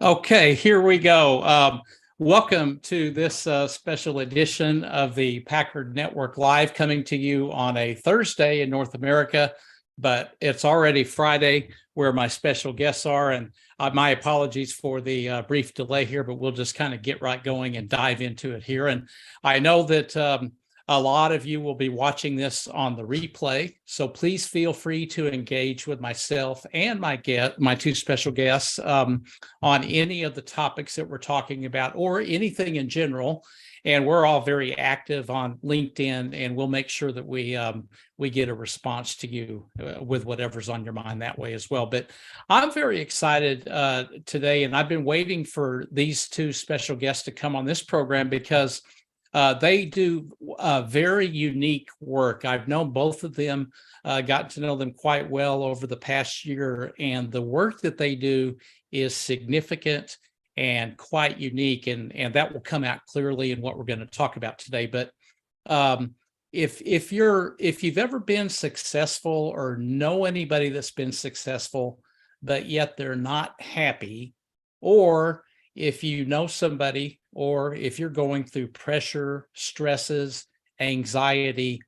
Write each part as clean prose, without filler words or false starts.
Okay, here we go. Welcome to this special edition of the Packard Network Live, coming to you on a Thursday in North America, but it's already Friday where my special guests are. And my apologies for the brief delay here, but we'll just kind of get right going and dive into it here. And I know that a lot of you will be watching this on the replay, so please feel free to engage with myself and my two special guests on any of the topics that we're talking about or anything in general. And we're all very active on LinkedIn, and we'll make sure that we get a response to you with whatever's on your mind that way as well. But I'm very excited today, and I've been waiting for these two special guests to come on this program because they do very unique work. I've known both of them, got to know them quite well over the past year, and the work that they do is significant and quite unique, and that will come out clearly in what we're going to talk about today. But if you've ever been successful or know anybody that's been successful, but yet they're not happy, or if you know somebody, or if you're going through pressure, stresses, anxiety,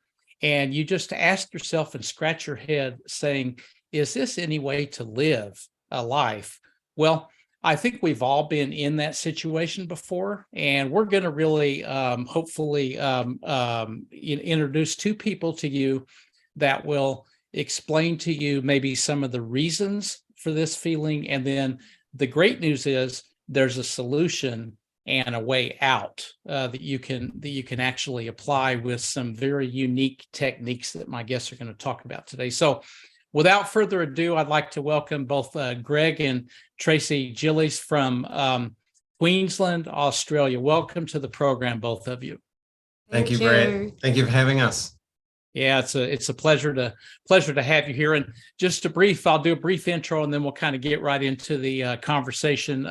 and you just ask yourself and scratch your head saying, is this any way to live a life? Well, I think we've all been in that situation before, and we're going to really hopefully introduce two people to you that will explain to you maybe some of the reasons for this feeling. And then the great news is there's a solution and a way out that you can actually apply with some very unique techniques that my guests are going to talk about today. So without further ado, I'd like to welcome both Greg and Tracey Gillies from Queensland, Australia. Welcome to the program, both of you. Thank you, Brett. Thank you for having us. Yeah, it's a pleasure to have you here. And just I'll do a brief intro, and then we'll kind of get right into the conversation.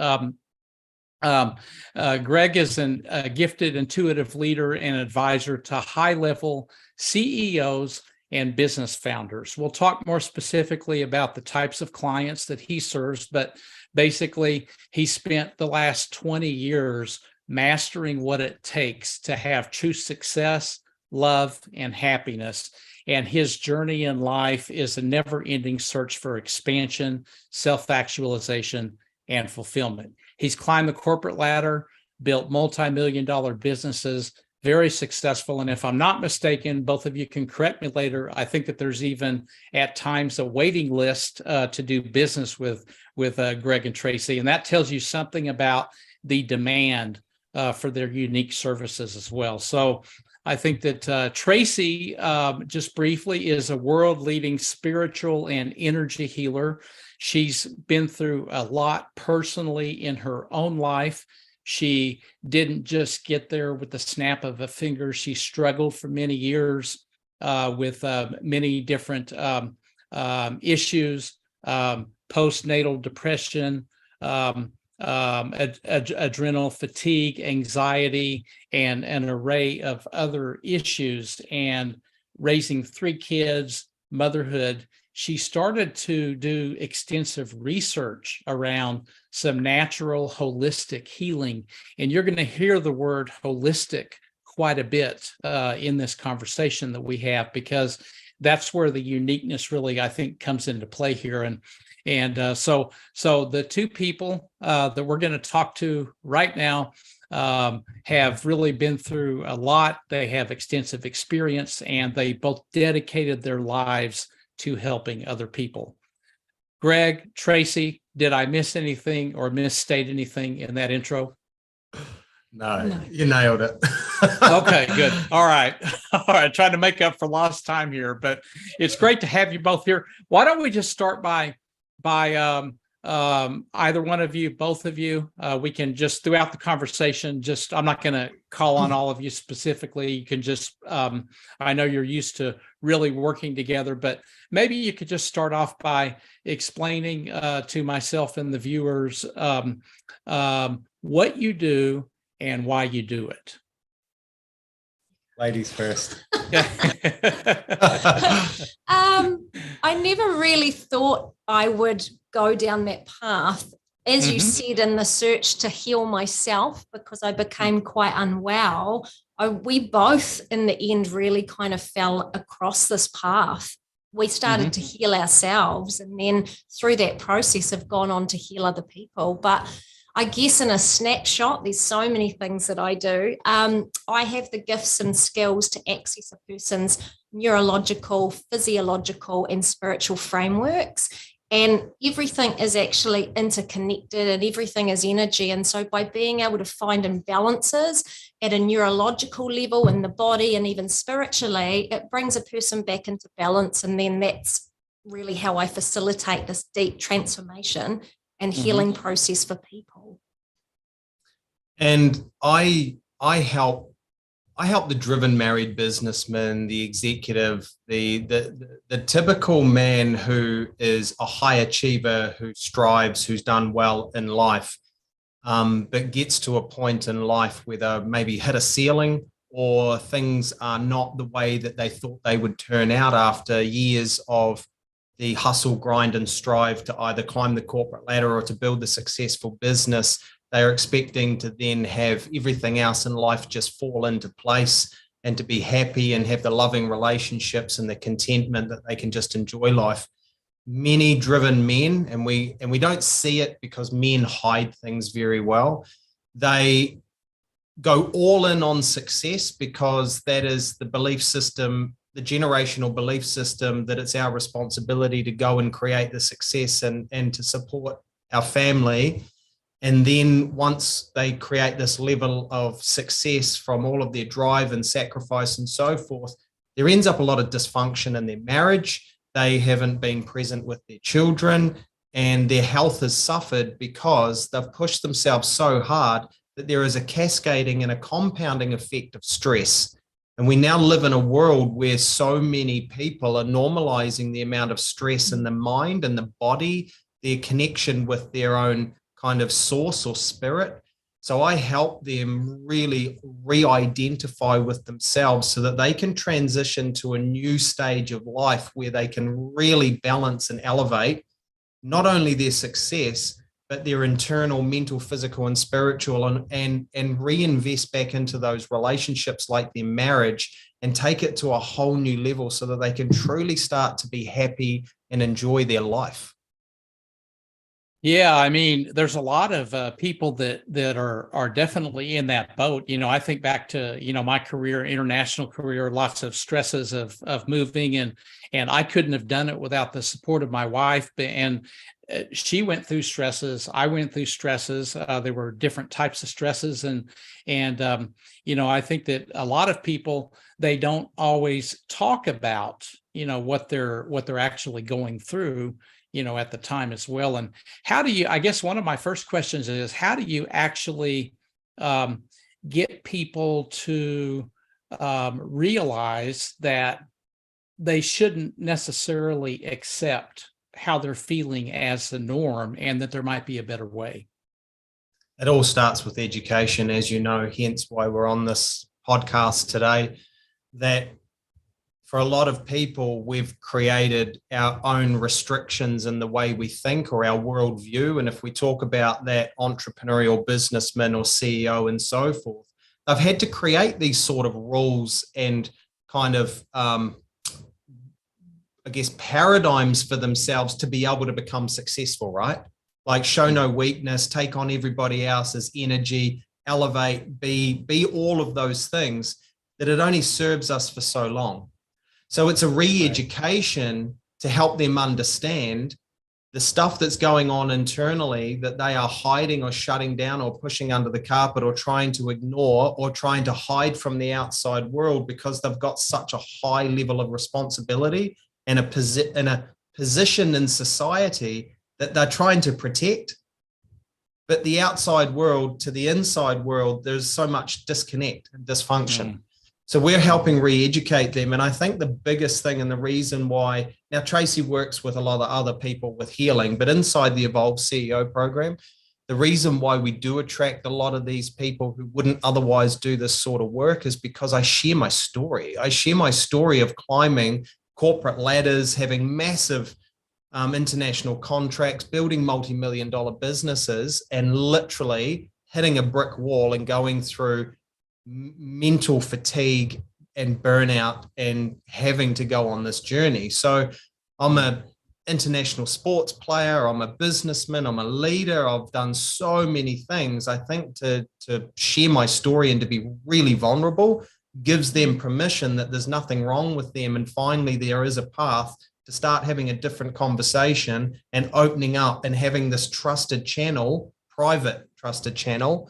Greg is a gifted intuitive leader and advisor to high-level CEOs and business founders. We'll talk more specifically about the types of clients that he serves, but basically he spent the last 20 years mastering what it takes to have true success, love, and happiness. And his journey in life is a never-ending search for expansion, self-actualization, and fulfillment. He's climbed the corporate ladder, built multi-million-dollar businesses, very successful. And if I'm not mistaken, both of you can correct me later, I think that there's even at times a waiting list to do business with Greg and Tracey. And that tells you something about the demand for their unique services as well. So I think that Tracey, just briefly, is a world-leading spiritual and energy healer. She's been through a lot personally in her own life. She didn't just get there with the snap of a finger. She struggled for many years with many different issues, postnatal depression, adrenal fatigue, anxiety, and an array of other issues. And raising 3 kids, motherhood, she started to do extensive research around some natural holistic healing. And you're going to hear the word holistic quite a bit in this conversation that we have, because that's where the uniqueness really, I think, comes into play here. And so the two people that we're going to talk to right now have really been through a lot. They have extensive experience, and they both dedicated their lives to helping other people. Greg, Tracey, did I miss anything or misstate anything in that intro? No, you nailed it. Okay, good. All right. Trying to make up for lost time here, but it's great to have you both here. Why don't we just start by either one of you, both of you, we can just throughout the conversation, I'm not going to call on all of you specifically. You can just, I know you're used to really working together, but maybe you could just start off by explaining to myself and the viewers what you do and why you do it. Ladies first. I never really thought I would go down that path. As you said, in the search to heal myself, because I became quite unwell, we both in the end really kind of fell across this path. We started to heal ourselves, and then through that process have gone on to heal other people. But I guess in a snapshot, there's so many things that I do. I have the gifts and skills to access a person's neurological, physiological, and spiritual frameworks. And everything is actually interconnected and everything is energy. And so by being able to find imbalances at a neurological level in the body and even spiritually, it brings a person back into balance. And then that's really how I facilitate this deep transformation and healing process for people. And I help the driven married businessman, the executive, the typical man who is a high achiever, who strives, who's done well in life, but gets to a point in life where they maybe hit a ceiling, or things are not the way that they thought they would turn out after years of the hustle, grind, and strive to either climb the corporate ladder or to build a successful business. They're expecting to then have everything else in life just fall into place and to be happy and have the loving relationships and the contentment that they can just enjoy life. Many driven men, and we don't see it because men hide things very well. They go all in on success because that is the belief system, the generational belief system, that it's our responsibility to go and create the success and to support our family. And then once they create this level of success from all of their drive and sacrifice and so forth, there ends up a lot of dysfunction in their marriage. They haven't been present with their children, and their health has suffered because they've pushed themselves so hard that there is a cascading and a compounding effect of stress. And we now live in a world where so many people are normalizing the amount of stress in the mind and the body, their connection with their own kind of source or spirit. So I help them really re-identify with themselves so that they can transition to a new stage of life where they can really balance and elevate not only their success, but their internal, mental, physical, and spiritual, and reinvest back into those relationships like their marriage and take it to a whole new level so that they can truly start to be happy and enjoy their life. Yeah, I mean, there's a lot of people that are definitely in that boat. You know, I think back to, you know, my career, international career, lots of stresses of moving, and I couldn't have done it without the support of my wife. And she went through stresses. I went through stresses. There were different types of stresses, and you know, I think that a lot of people, they don't always talk about, you know, what they're actually going through, you know, at the time as well. And how do you, I guess one of my first questions is, how do you actually get people to realize that they shouldn't necessarily accept how they're feeling as the norm, and that there might be a better way? It all starts with education, as you know, hence why we're on this podcast today. That for a lot of people, we've created our own restrictions in the way we think or our worldview. And if we talk about that entrepreneurial businessman or CEO and so forth, they've had to create these sort of rules and kind of, I guess, paradigms for themselves to be able to become successful, right? Like show no weakness, take on everybody else's energy, elevate, be all of those things, that it only serves us for so long. So it's a re-education to help them understand the stuff that's going on internally that they are hiding or shutting down or pushing under the carpet or trying to ignore or trying to hide from the outside world because they've got such a high level of responsibility and a position in society that they're trying to protect. But the outside world to the inside world, there's so much disconnect and dysfunction. So we're helping re-educate them. And I think the biggest thing and the reason why, now Tracey works with a lot of other people with healing, but inside the Evolve CEO program, The reason why we do attract a lot of these people who wouldn't otherwise do this sort of work is because I share my story. I share my story of climbing corporate ladders, having massive international contracts, building multi-million dollar businesses, and literally hitting a brick wall and going through mental fatigue and burnout and having to go on this journey. So I'm a international sports player, I'm a businessman, I'm a leader, I've done so many things. I think to share my story and to be really vulnerable gives them permission that there's nothing wrong with them, and finally there is a path to start having a different conversation and opening up and having this trusted channel, private trusted channel,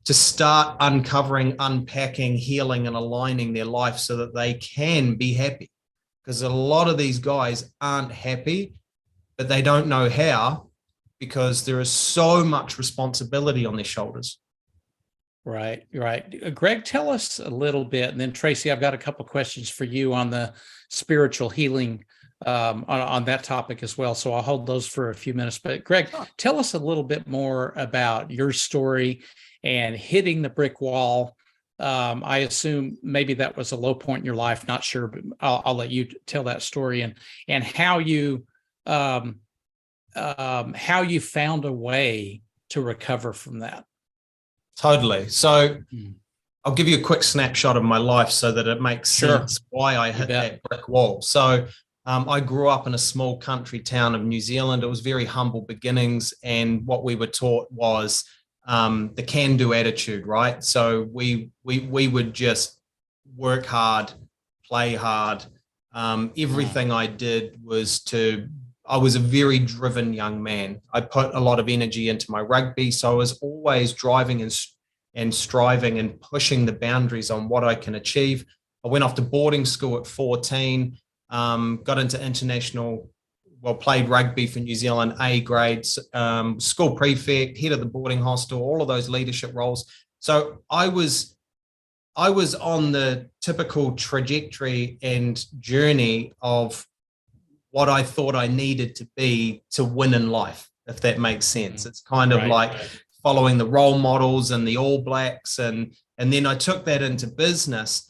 to start uncovering, unpacking, healing and aligning their life so that they can be happy. Because a lot of these guys aren't happy, but they don't know how, because there is so much responsibility on their shoulders. Right. Greg, tell us a little bit, and then Tracey, I've got a couple of questions for you on the spiritual healing, on that topic as well. So I'll hold those for a few minutes. But Greg, tell us a little bit more about your story and hitting the brick wall. I assume maybe that was a low point in your life. Not sure, but I'll let you tell that story, and how you found a way to recover from that. Totally. So I'll give you a quick snapshot of my life so that it makes sense why I hit that brick wall. So I grew up in a small country town of New Zealand. It was very humble beginnings, and what we were taught was the can-do attitude, right? So we would just work hard, play hard. Everything I did was I was a very driven young man. I put a lot of energy into my rugby, so I was always driving and striving and pushing the boundaries on what I can achieve. I went off to boarding school at 14, got into played rugby for New Zealand, A grades, school prefect, head of the boarding hostel, all of those leadership roles. So I was on the typical trajectory and journey of what I thought I needed to be to win in life, if that makes sense. It's kind of like following the role models and the All Blacks. And then I took that into business.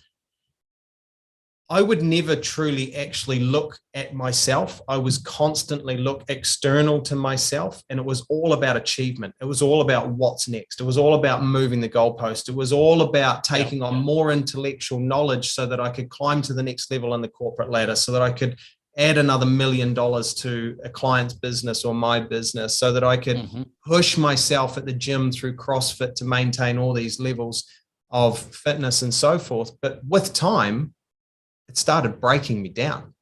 I would never truly actually look at myself. I was constantly look external to myself, and it was all about achievement. It was all about what's next. It was all about moving the goalpost. It was all about taking on more intellectual knowledge so that I could climb to the next level in the corporate ladder, so that I could add another $1 million to a client's business or my business, so that I could push myself at the gym through CrossFit to maintain all these levels of fitness and so forth. But with time, it started breaking me down.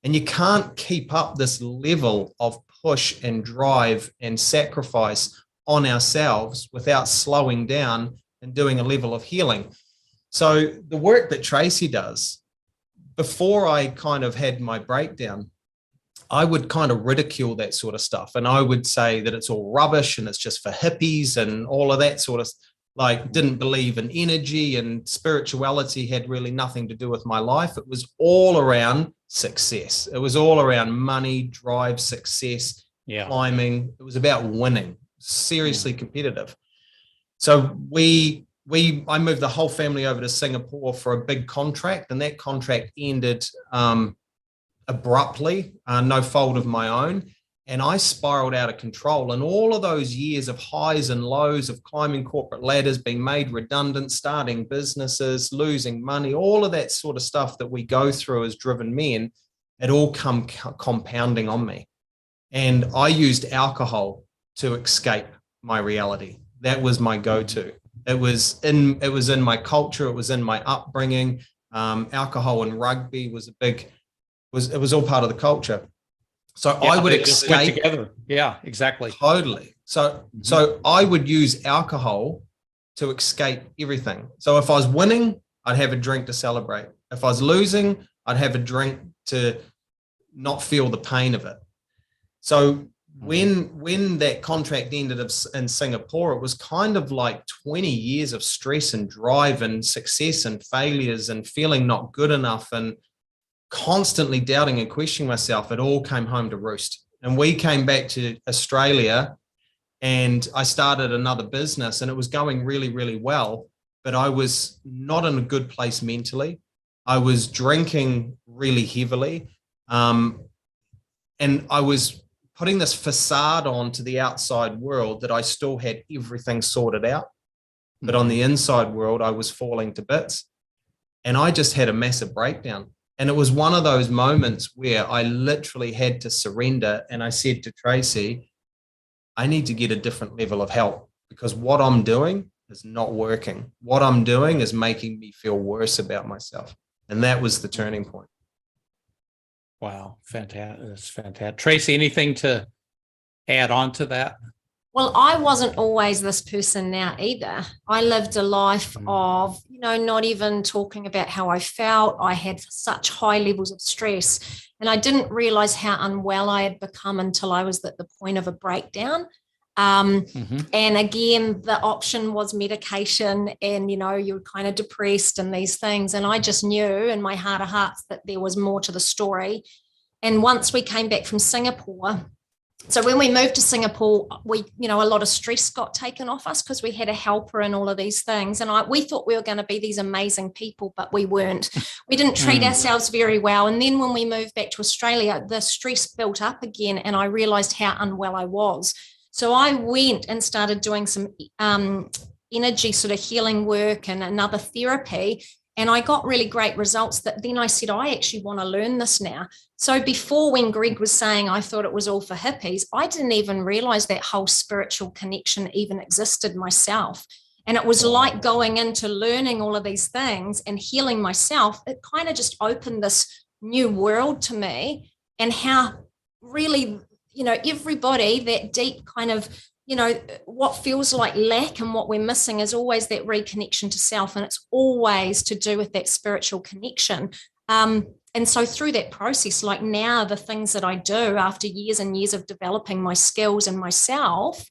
And you can't keep up this level of push and drive and sacrifice on ourselves without slowing down and doing a level of healing. So the work that Tracey does, before I kind of had my breakdown, I would kind of ridicule that sort of stuff. And I would say that it's all rubbish and it's just for hippies and all of that sort of, like, didn't believe in energy, and spirituality had really nothing to do with my life. It was all around success. It was all around money, drive, success, climbing. It was about winning, seriously competitive. So I moved the whole family over to Singapore for a big contract, and that contract ended abruptly, no fault of my own. And I spiraled out of control. And all of those years of highs and lows of climbing corporate ladders, being made redundant, starting businesses, losing money, all of that sort of stuff that we go through as driven men, it all come compounding on me. And I used alcohol to escape my reality. That was my go-to. It was in my culture. It was in my upbringing. Alcohol and rugby was it was all part of the culture. So I would escape together. Yeah, exactly. Totally. So I would use alcohol to escape everything. So if I was winning, I'd have a drink to celebrate. If I was losing, I'd have a drink to not feel the pain of it. So when that contract ended in Singapore, it was kind of like 20 years of stress and drive and success and failures and feeling not good enough and constantly doubting and questioning myself. It all came home to roost. And we came back to Australia And I started another business and it was going really, really well, but I was not in a good place mentally. I was drinking really heavily. And I was putting this facade on to the outside world that I still had everything sorted out. But on the inside world, I was falling to bits. And I just had a massive breakdown. And it was one of those moments where I literally had to surrender. And I said to Tracey, I need to get a different level of help because what I'm doing is not working. What I'm doing is making me feel worse about myself. And that was the turning point. Wow, fantastic. That's fantastic. Tracey, anything to add on to that? Well, I wasn't always this person now either. I lived a life of, not even talking about how I felt. I had such high levels of stress, and I didn't realize how unwell I had become until I was at the point of a breakdown. And again, the option was medication, and, you're kind of depressed and these things. And I just knew in my heart of hearts that there was more to the story. And once we came back from Singapore, so when we moved to Singapore, we, a lot of stress got taken off us because we had a helper and all of these things. And we thought we were going to be these amazing people, but we weren't. We didn't treat ourselves very well. And then when we moved back to Australia, the stress built up again, and I realized how unwell I was. So I went and started doing some energy sort of healing work and another therapy. And I got really great results that then I said, I actually want to learn this now. So before, when Greg was saying I thought it was all for hippies, I didn't even realize that whole spiritual connection even existed myself. And it was like going into learning all of these things and healing myself. It kind of just opened this new world to me, and how really, everybody, that deep kind of, what feels like lack and what we're missing is always that reconnection to self. And it's always to do with that spiritual connection. And so through that process, like now, the things that I do after years and years of developing my skills and myself,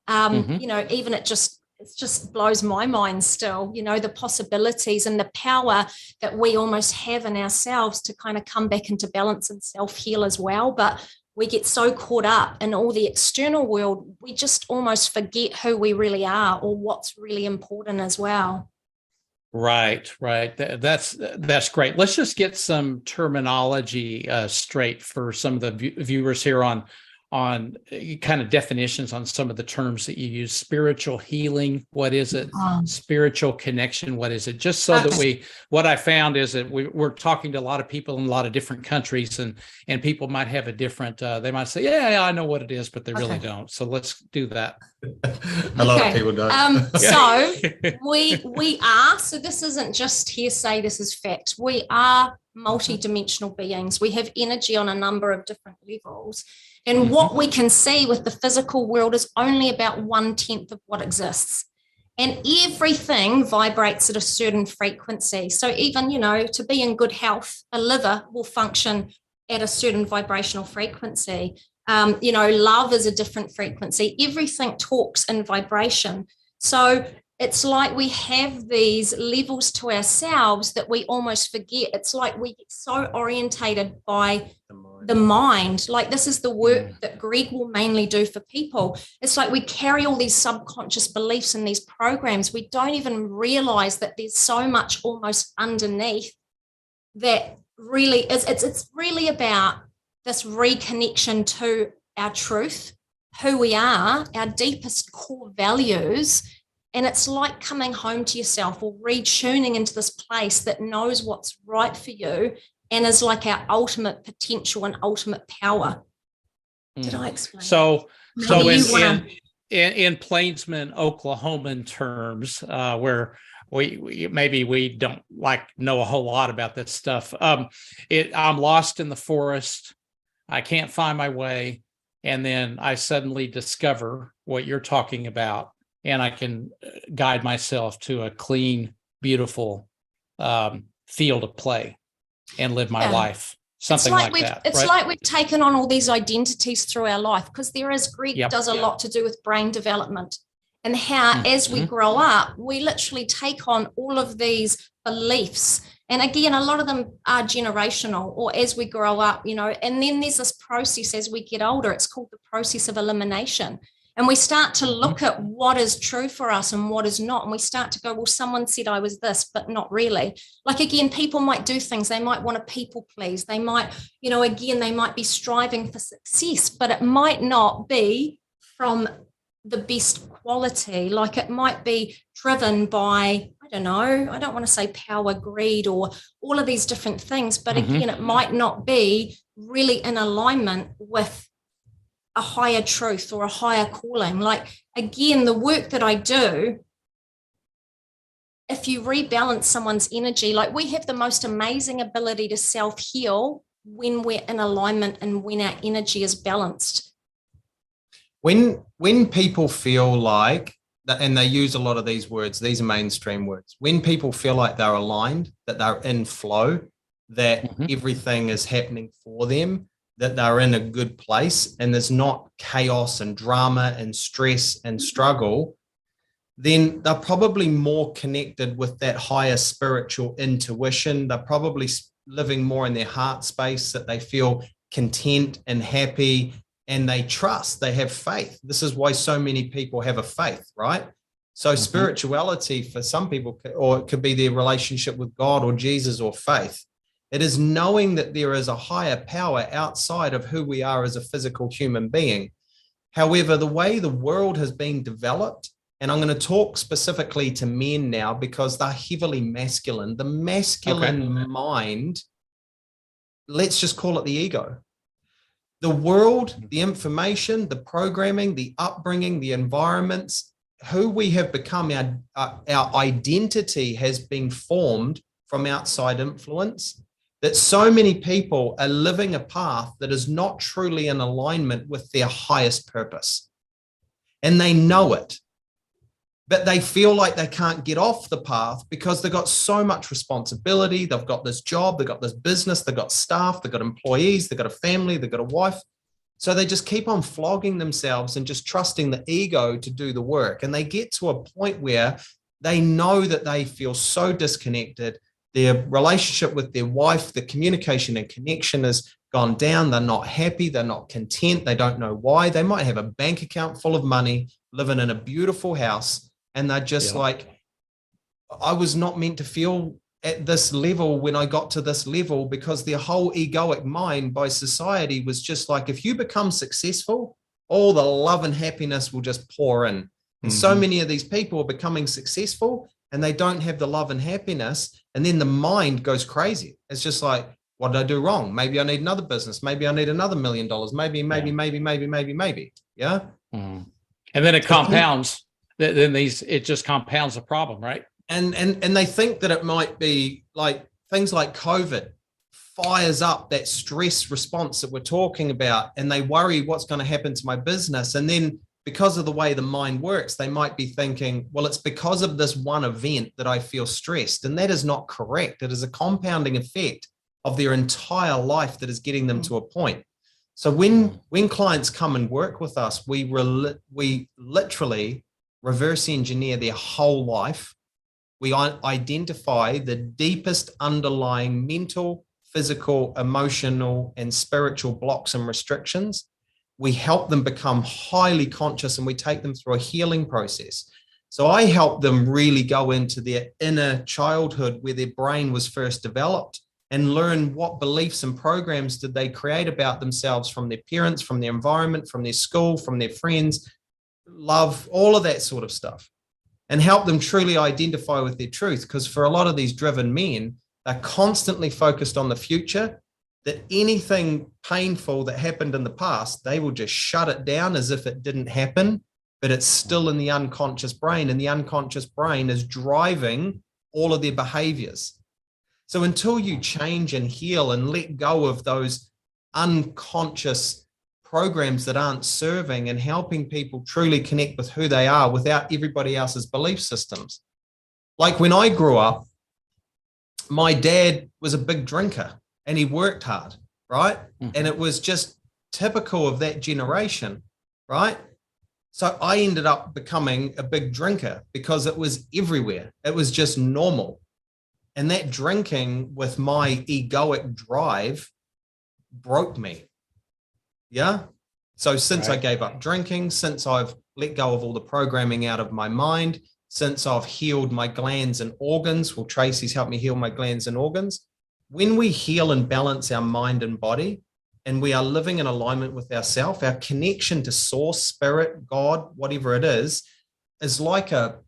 even it just blows my mind still, the possibilities and the power that we almost have in ourselves to kind of come back into balance and self-heal as well. But we get so caught up in all the external world, we just almost forget who we really are or what's really important as well. Right. That's great. Let's just get some terminology straight for some of the viewers here on kind of definitions on some of the terms that you use. Spiritual healing, what is it? Spiritual connection, what is it? Just so that what I found is that we're talking to a lot of people in a lot of different countries, and people might have a different, they might say, yeah, I know what it is, but they really don't. So let's do that. A lot of people don't. So we are, so this isn't just hearsay, this is fact. We are multi-dimensional beings. We have energy on a number of different levels. And what we can see with the physical world is only about 1/10 of what exists. And everything vibrates at a certain frequency. So even, to be in good health, a liver will function at a certain vibrational frequency. Love is a different frequency. Everything talks in vibration. So it's like we have these levels to ourselves that we almost forget. It's like we get so orientated by the mind. Like, this is the work that Greg will mainly do for people. It's like we carry all these subconscious beliefs and these programs. We don't even realize that there's so much almost underneath that really is. It's really about this reconnection to our truth, who we are, our deepest core values. And it's like coming home to yourself or retuning into this place that knows what's right for you and is like our ultimate potential and ultimate power. Did I explain? So in Plainsman, Oklahoman terms, where we don't know a whole lot about this stuff. I'm lost in the forest. I can't find my way. And then I suddenly discover what you're talking about, and I can guide myself to a clean, beautiful field of play and live my life. Something like that. It's like we've taken on all these identities through our life, because Greg does a lot to do with brain development, and how as we grow up, we literally take on all of these beliefs. And again, a lot of them are generational, or as we grow up, and then there's this process as we get older. It's called the process of elimination. And we start to look at what is true for us and what is not. And we start to go, well, someone said I was this, but not really. Like, again, people might do things. They might want to people please. They might, again, they might be striving for success, but it might not be from the best quality. Like, it might be driven by, I don't know, I don't want to say power, greed, or all of these different things. But again, it might not be really in alignment with a higher truth or a higher calling. Like, again, the work that I do, if you rebalance someone's energy, like, we have the most amazing ability to self-heal when we're in alignment and when our energy is balanced. When people feel like that, and they use a lot of these words, these are mainstream words, when people feel like they're aligned, that they're in flow, that everything is happening for them, that they're in a good place, and there's not chaos and drama and stress and struggle, then they're probably more connected with that higher spiritual intuition. They're probably living more in their heart space, that they feel content and happy, and they trust, they have faith. This is why so many people have a faith, right? So spirituality for some people, or it could be their relationship with God or Jesus or faith. It is knowing that there is a higher power outside of who we are as a physical human being. However, the way the world has been developed, and I'm going to talk specifically to men now because they're heavily masculine, the masculine mind, let's just call it the ego. The world, the information, the programming, the upbringing, the environments, who we have become, our identity has been formed from outside influence. That so many people are living a path that is not truly in alignment with their highest purpose. And they know it, but they feel like they can't get off the path because they've got so much responsibility. They've got this job, they've got this business, they've got staff, they've got employees, they've got a family, they've got a wife. So they just keep on flogging themselves and just trusting the ego to do the work. And they get to a point where they know that they feel so disconnected. Their relationship with their wife, the communication and connection has gone down. They're not happy. They're not content. They don't know why. They might have a bank account full of money, living in a beautiful house. And they're just like, I was not meant to feel at this level when I got to this level, because their whole egoic mind by society was just like, if you become successful, all the love and happiness will just pour in. And so many of these people are becoming successful and they don't have the love and happiness. And then the mind goes crazy. It's just like, what did I do wrong? Maybe I need another business. Maybe I need another $1 million. Maybe. Yeah. And then it compounds. It just compounds the problem, right? And they think that it might be like things like COVID fires up that stress response that we're talking about. And they worry what's going to happen to my business. And then because of the way the mind works, they might be thinking, well, it's because of this one event that I feel stressed. And that is not correct. It is a compounding effect of their entire life that is getting them to a point. So when clients come and work with us, we literally reverse engineer their whole life. We identify the deepest underlying mental, physical, emotional, and spiritual blocks and restrictions. We help them become highly conscious and we take them through a healing process. So I help them really go into their inner childhood where their brain was first developed and learn what beliefs and programs did they create about themselves from their parents, from their environment, from their school, from their friends, love, all of that sort of stuff, and help them truly identify with their truth. Because for a lot of these driven men, they're constantly focused on the future, that anything painful that happened in the past, they will just shut it down as if it didn't happen, but it's still in the unconscious brain, and the unconscious brain is driving all of their behaviors. So until you change and heal and let go of those unconscious programs that aren't serving and helping people truly connect with who they are without everybody else's belief systems. Like when I grew up, my dad was a big drinker and he worked hard, right? And it was just typical of that generation, right? So I ended up becoming a big drinker because it was everywhere. It was just normal. And that drinking with my egoic drive broke me. Yeah. So since I gave up drinking, since I've let go of all the programming out of my mind, since I've healed my glands and organs. Well, Tracey's helped me heal my glands and organs. When we heal and balance our mind and body, and we are living in alignment with ourself, our connection to source, spirit, God, whatever it is like a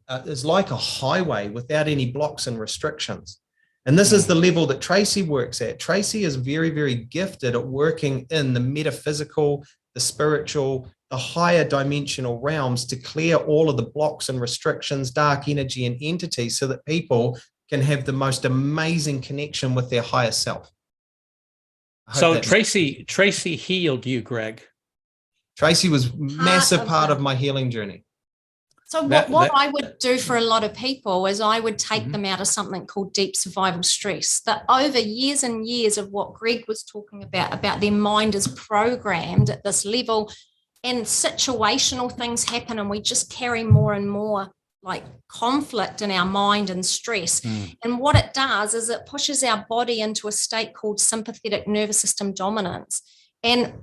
highway without any blocks and restrictions. And this is the level that Tracey works at. Tracey is very, very gifted at working in the metaphysical, the spiritual, the higher dimensional realms to clear all of the blocks and restrictions, dark energy and entities, so that people can have the most amazing connection with their higher self. So Tracey healed you, Greg. Tracey was a massive part of my healing journey. So what I would do for a lot of people is I would take them out of something called deep survival stress, that over years and years of what Greg was talking about their mind is programmed at this level, and situational things happen and we just carry more and more like conflict in our mind and stress. And what it does is it pushes our body into a state called sympathetic nervous system dominance. And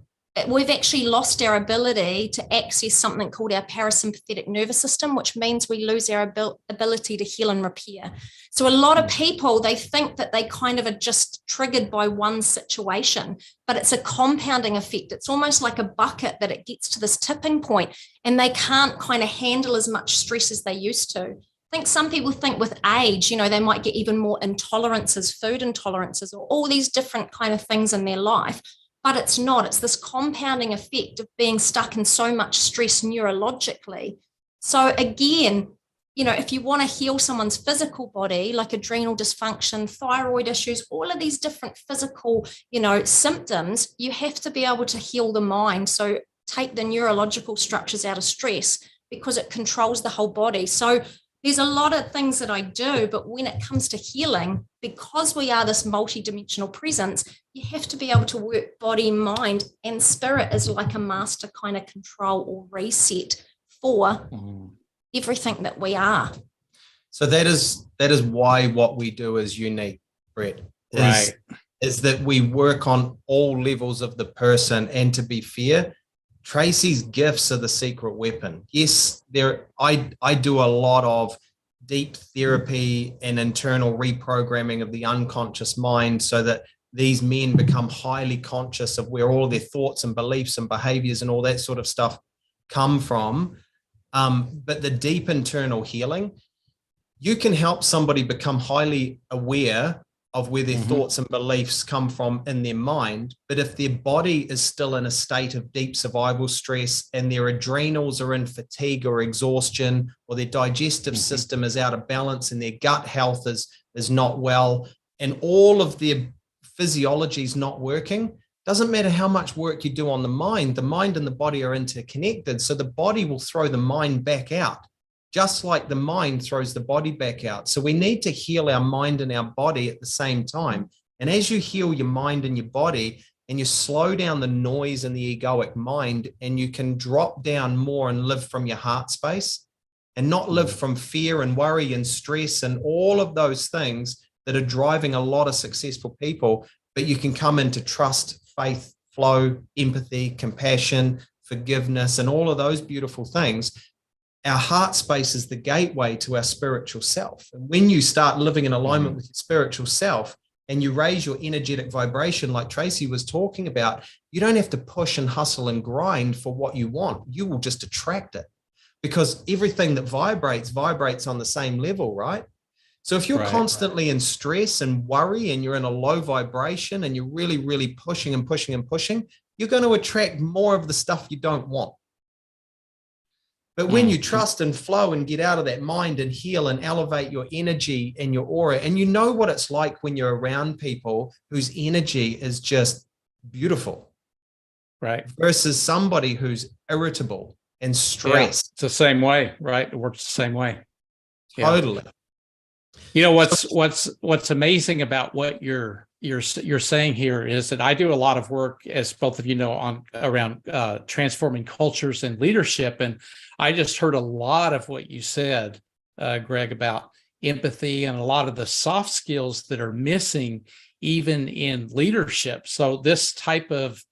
we've actually lost our ability to access something called our parasympathetic nervous system, which means we lose our ability to heal and repair. So a lot of people, they think that they kind of are just triggered by one situation, but it's a compounding effect. It's almost like a bucket that it gets to this tipping point and they can't kind of handle as much stress as they used to. I think some people think with age, they might get even more intolerances, food intolerances, or all these different kind of things in their life. But it's not. It's this compounding effect of being stuck in so much stress neurologically. So again, if you want to heal someone's physical body, like adrenal dysfunction, thyroid issues, all of these different physical, symptoms, you have to be able to heal the mind. So take the neurological structures out of stress because it controls the whole body. So there's a lot of things that I do, but when it comes to healing, because we are this multidimensional presence, you have to be able to work body, mind, and spirit as like a master kind of control or reset for everything that we are. So that is why what we do is unique, Brett. Is that we work on all levels of the person. And to be fair, Tracey's gifts are the secret weapon. Yes, I do a lot of deep therapy and internal reprogramming of the unconscious mind so that these men become highly conscious of where all their thoughts and beliefs and behaviors and all that sort of stuff come from. But the deep internal healing, you can help somebody become highly aware of where their thoughts and beliefs come from in their mind. But if their body is still in a state of deep survival stress and their adrenals are in fatigue or exhaustion, or their digestive system is out of balance and their gut health is not well, and all of their physiology is not working, doesn't matter how much work you do on the mind and the body are interconnected. So the body will throw the mind back out, just like the mind throws the body back out. So we need to heal our mind and our body at the same time. And as you heal your mind and your body, and you slow down the noise in the egoic mind, and you can drop down more and live from your heart space and not live from fear and worry and stress and all of those things that are driving a lot of successful people, but you can come into trust, faith, flow, empathy, compassion, forgiveness, and all of those beautiful things. Our heart space is the gateway to our spiritual self. And when you start living in alignment with your spiritual self and you raise your energetic vibration, like Tracey was talking about, you don't have to push and hustle and grind for what you want. You will just attract it, because everything that vibrates on the same level, right? So if you're constantly in stress and worry and you're in a low vibration and you're really, really pushing and pushing and pushing, you're going to attract more of the stuff you don't want. But when you trust and flow and get out of that mind and heal and elevate your energy and your aura, and you know what it's like when you're around people whose energy is just beautiful, right? Versus somebody who's irritable and stressed. It's the same way, right? It works the same way. Totally. What's amazing about what you're saying here is that I do a lot of work, as both of you know, around transforming cultures and leadership. And I just heard a lot of what you said, Greg, about empathy and a lot of the soft skills that are missing even in leadership. So this type of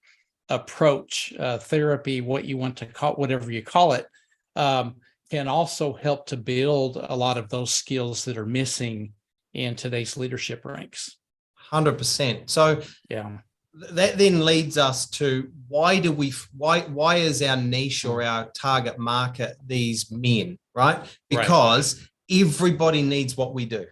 approach, therapy, what you want to call, whatever you call it, can also help to build a lot of those skills that are missing in today's leadership ranks. 100%. So yeah, that then leads us to why is our niche or our target market these men, right? Because everybody needs what we do.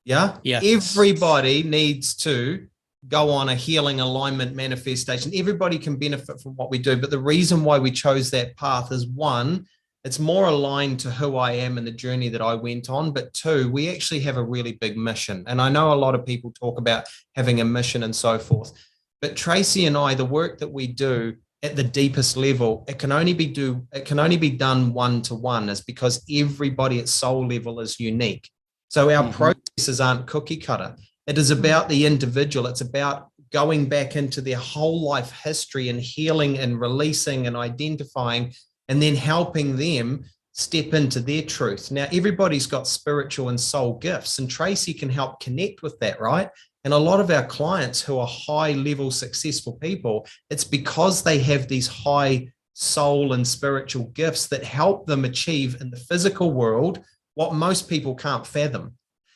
Yeah. Yes. Everybody needs to go on a healing alignment manifestation. Everybody can benefit from what we do. But the reason why we chose that path is, one, it's more aligned to who I am and the journey that I went on. But two, we actually have a really big mission. And I know a lot of people talk about having a mission and so forth. But Tracey and I, the work that we do at the deepest level, it can only be done one-to-one, is because everybody at soul level is unique. So our processes aren't cookie cutter. It is about the individual. It's about going back into their whole life history and healing and releasing and identifying, and then helping them step into their truth. Now, everybody's got spiritual and soul gifts, and Tracey can help connect with that, right? And a lot of our clients who are high-level successful people, it's because they have these high soul and spiritual gifts that help them achieve in the physical world what most people can't fathom.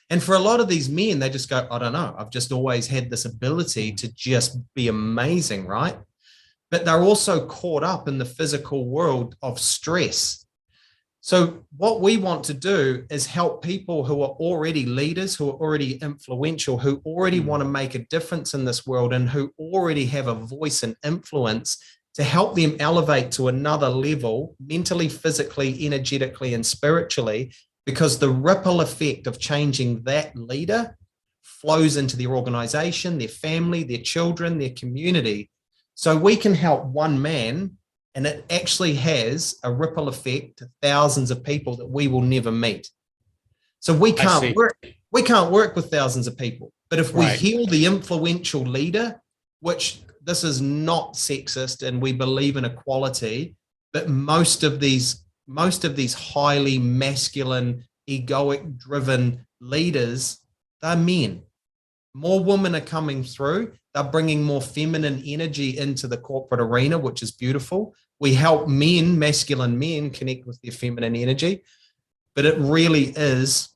And for a lot of these men, they just go, I don't know, I've just always had this ability to just be amazing, right? But they're also caught up in the physical world of stress. So what we want to do is help people who are already leaders, who are already influential, who already want to make a difference in this world, and who already have a voice and influence, to help them elevate to another level, mentally, physically, energetically, and spiritually, because the ripple effect of changing that leader flows into their organization, their family, their children, their community. So we can help one man, and it actually has a ripple effect to thousands of people that we will never meet. So we can't work with thousands of people. But if we heal the influential leader, which this is not sexist, and we believe in equality, but most of these highly masculine, egoic driven leaders, they're men. More women are coming through. They're bringing more feminine energy into the corporate arena, which is beautiful. We help men, masculine men, connect with their feminine energy. But it really is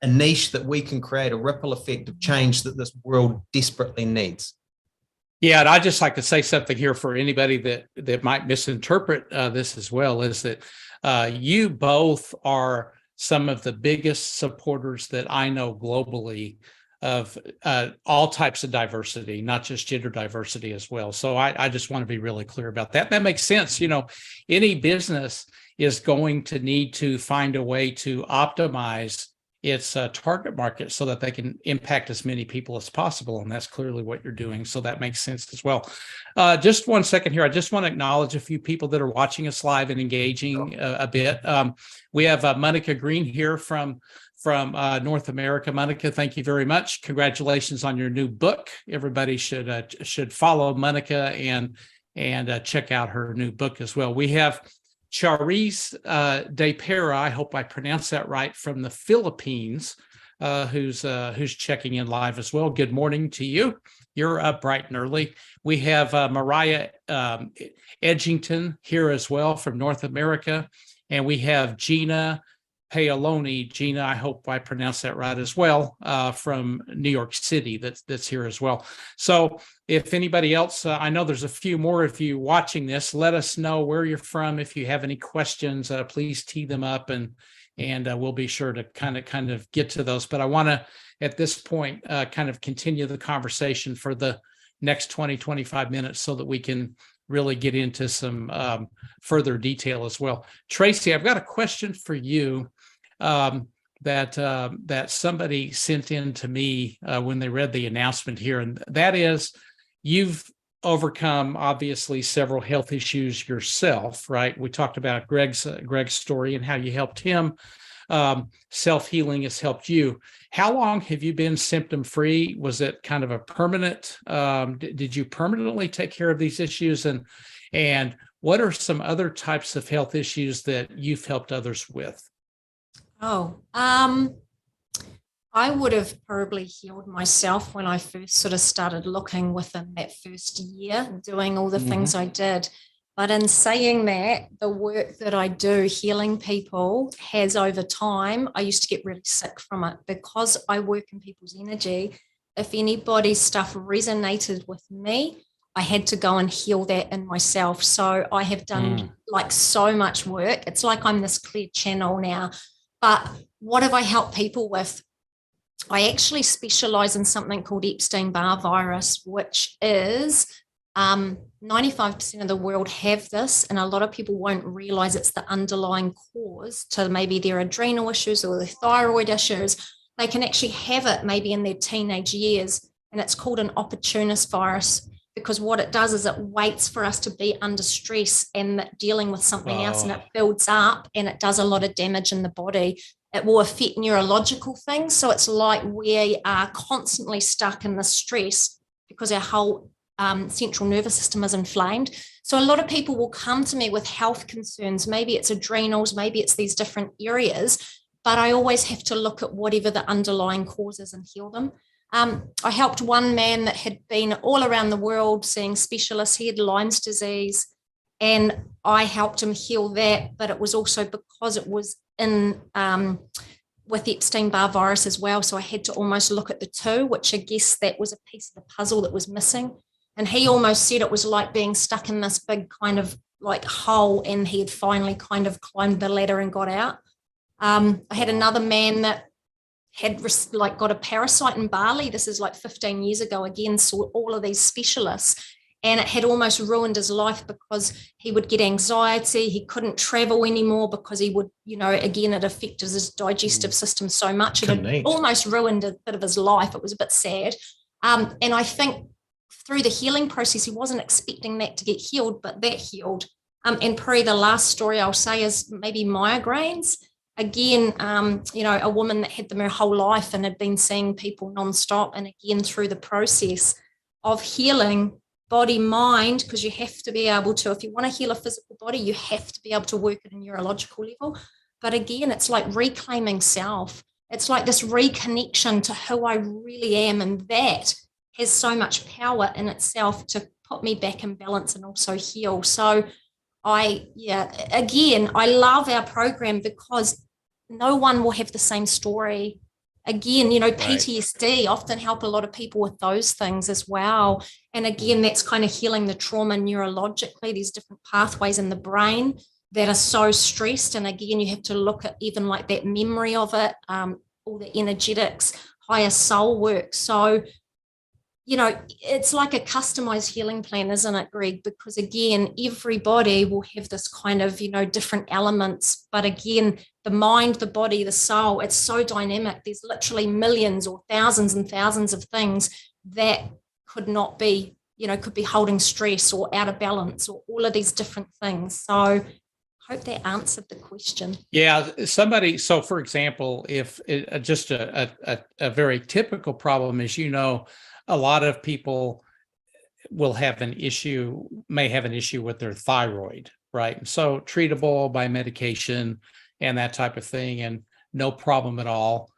a niche that we can create a ripple effect of change that this world desperately needs. Yeah, and I'd just like to say something here for anybody that might misinterpret this as well, is that you both are some of the biggest supporters that I know globally of all types of diversity, not just gender diversity as well. So I just want to be really clear about that. That makes sense. You know, any business is going to need to find a way to optimize its target market so that they can impact as many people as possible. And that's clearly what you're doing. So that makes sense as well. Just 1 second here. I just want to acknowledge a few people that are watching us live and engaging a bit. We have Monica Green here from North America. Monica, thank you very much. Congratulations on your new book. Everybody should follow Monica and check out her new book as well. We have Charis De Pera, I hope I pronounced that right, from the Philippines, who's checking in live as well. Good morning to you. You're up bright and early. We have Mariah Edgington here as well from North America, and we have Gina Paoloni. Gina, I hope I pronounced that right as well, from New York City, that's here as well. So if anybody else, I know there's a few more of you watching this, let us know where you're from. If you have any questions, please tee them up, and we'll be sure to kind of get to those. But I want to, at this point, kind of continue the conversation for the next 20-25 minutes so that we can really get into some further detail as well. Tracey, I've got a question for you that somebody sent in to me when they read the announcement here, and that is, you've overcome obviously several health issues yourself, right? We talked about Greg's story and how you helped him. Self-healing has helped you. How long have you been symptom-free? Was it kind of a permanent? Did you permanently take care of these issues? And what are some other types of health issues that you've helped others with? I would have probably healed myself when I first sort of started looking within that first year, doing all the things I did. But in saying that, the work that I do healing people has over time, I used to get really sick from it because I work in people's energy. If anybody's stuff resonated with me, I had to go and heal that in myself. So I have done like so much work. It's like I'm this clear channel now. But what have I helped people with? I actually specialize in something called Epstein-Barr virus, which is 95% of the world have this, and a lot of people won't realize it's the underlying cause to maybe their adrenal issues or their thyroid issues. They can actually have it maybe in their teenage years, and it's called an opportunist virus, because what it does is it waits for us to be under stress and dealing with something else, and it builds up and it does a lot of damage in the body. It will affect neurological things. So it's like we are constantly stuck in the stress because our whole central nervous system is inflamed. So a lot of people will come to me with health concerns. Maybe it's adrenals, maybe it's these different areas, but I always have to look at whatever the underlying cause is and heal them. I helped one man that had been all around the world seeing specialists. He had Lyme's disease, and I helped him heal that, but it was also because it was in with Epstein-Barr virus as well. So I had to almost look at the two, which I guess that was a piece of the puzzle that was missing. And he almost said it was like being stuck in this big kind of like hole, and he had finally kind of climbed the ladder and got out. I had another man that had like got a parasite in Bali. This is like 15 years ago. Again, saw all of these specialists, and it had almost ruined his life because he would get anxiety. He couldn't travel anymore because he would, again, it affected his digestive system so much. It had almost ruined a bit of his life. It was a bit sad. And I think through the healing process, he wasn't expecting that to get healed, but that healed. And probably the last story I'll say is maybe migraines. Again, a woman that had them her whole life and had been seeing people nonstop. And again, through the process of healing body, mind, because you have to be able to, if you want to heal a physical body, you have to be able to work at a neurological level. But again, it's like reclaiming self. It's like this reconnection to who I really am. And that has so much power in itself to put me back in balance and also heal. So I love our program because no one will have the same story. Again, PTSD often help a lot of people with those things as well. And again, that's kind of healing the trauma neurologically. There's different pathways in the brain that are so stressed. And again, you have to look at even like that memory of it, all the energetics, higher soul work. So it's like a customized healing plan, isn't it, Greg? Because again, everybody will have this kind of, different elements. But again, the mind, the body, the soul, it's so dynamic. There's literally millions or thousands and thousands of things that could not be, could be holding stress or out of balance or all of these different things. So I hope that answered the question. Yeah, so for example, if just a very typical problem is, a lot of people may have an issue with their thyroid, right? So treatable by medication and that type of thing, and no problem at all.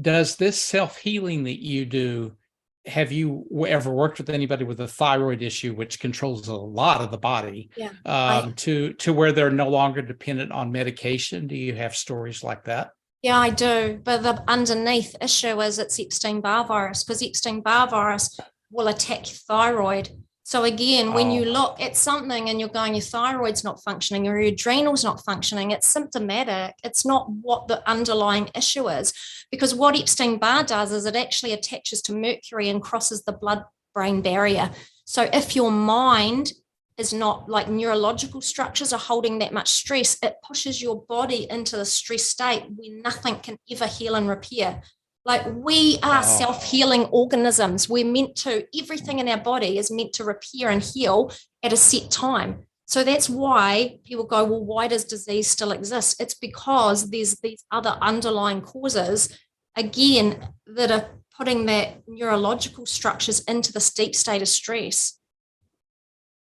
Does this self-healing that you do, have you ever worked with anybody with a thyroid issue, which controls a lot of the body, to where they're no longer dependent on medication? Do you have stories like that? Yeah, I do. But the underneath issue is it's Epstein-Barr virus, because Epstein-Barr virus will attack your thyroid. So again, when you look at something and you're going, your thyroid's not functioning or your adrenal's not functioning, it's symptomatic. It's not what the underlying issue is. Because what Epstein-Barr does is it actually attaches to mercury and crosses the blood-brain barrier. So if your mind is not, like neurological structures are holding that much stress, it pushes your body into the stress state where nothing can ever heal and repair. Like we are self-healing organisms. We're meant to, everything in our body is meant to repair and heal at a set time. So that's why people go, well, why does disease still exist? It's because there's these other underlying causes, again, that are putting that neurological structures into this deep state of stress.